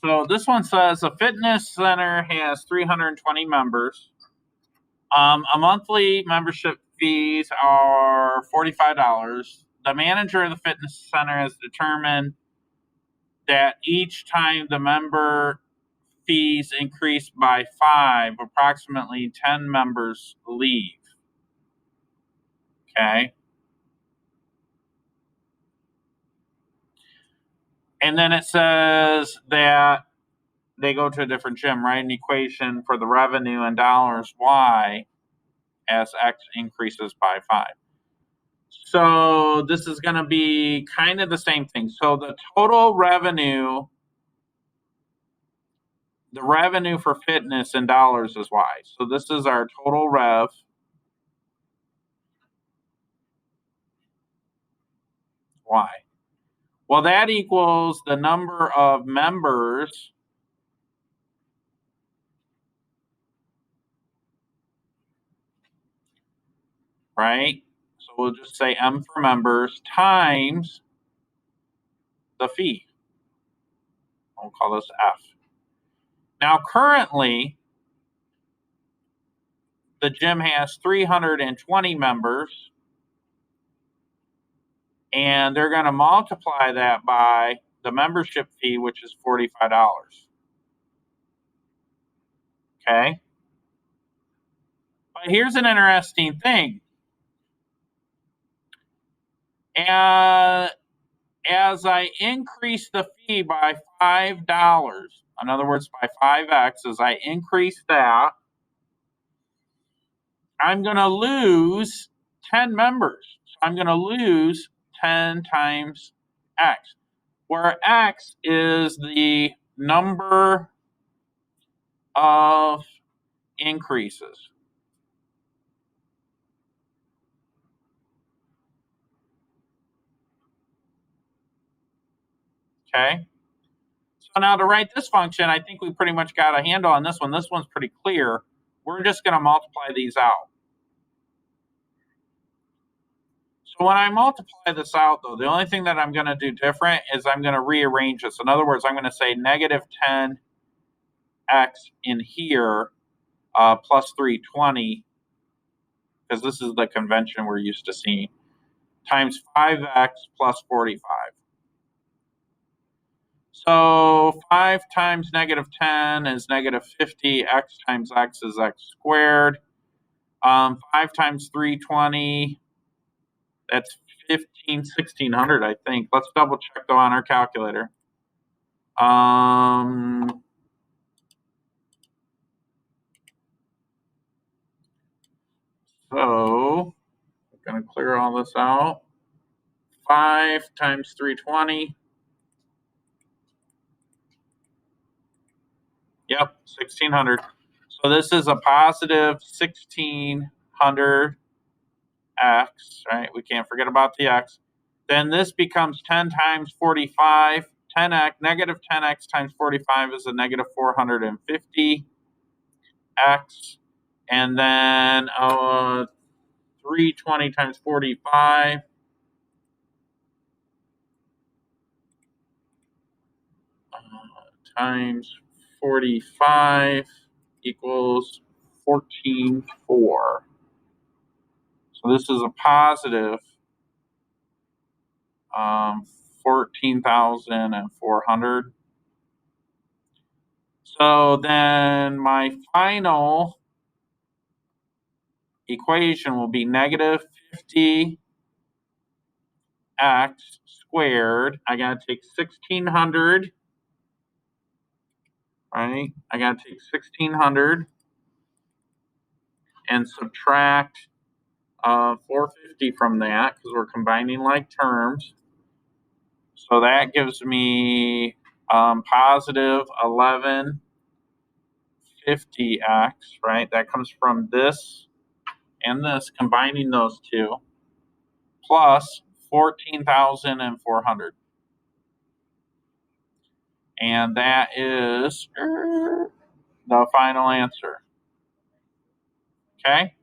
So this one says a fitness center has 320 members. A monthly membership fees are $45. The manager of the fitness center has determined that each time the member fees increase by 5, approximately 10 members leave. Okay. And then it says that they go to a different gym, write an equation for the revenue in dollars y as x increases by 5. So this is going to be kind of the same thing. So the total revenue, the revenue for fitness in dollars is y. So this is our total rev. Y. Well, that equals the number of members right? So we'll just say M for members times the fee. We'll call this F. Now, currently, the gym has 320 members, and they're going to multiply that by the membership fee, which is $45. Okay? But here's an interesting thing. As I increase the fee by $5, in other words, by 5x, as I increase that, I'm going to lose 10 members. So I'm going to lose 10 times x, where x is the number of increases. Okay? So now to write this function, I think we pretty much got a handle on this one. This one's pretty clear. We're just going to multiply these out. So when I multiply this out, though, the only thing that I'm going to do different is I'm going to rearrange this. In other words, I'm going to say negative 10x in here plus 320, because this is the convention we're used to seeing, times 5x plus 45. So 5 times negative 10 is negative 50. X times x is x squared. 5 times 320, that's 1600, I think. Let's double check though on our calculator. So I'm going to clear all this out. 5 times 320. Yep, 1600. So this is a positive 1600 x, right? We can't forget about the x. Then this becomes 10 times 45. 10x, negative 10x times 45 is a negative 450 x. And then 320 times 45 times 45 equals 14,400. So this is a positive 14,400. So then my final equation will be negative 50x squared. I got to take 1600, right? I got to take 1600 and subtract 450 from that because we're combining like terms. So that gives me positive 1150x, right? That comes from this and this, combining those two, plus 14,400. And that is the final answer. Okay?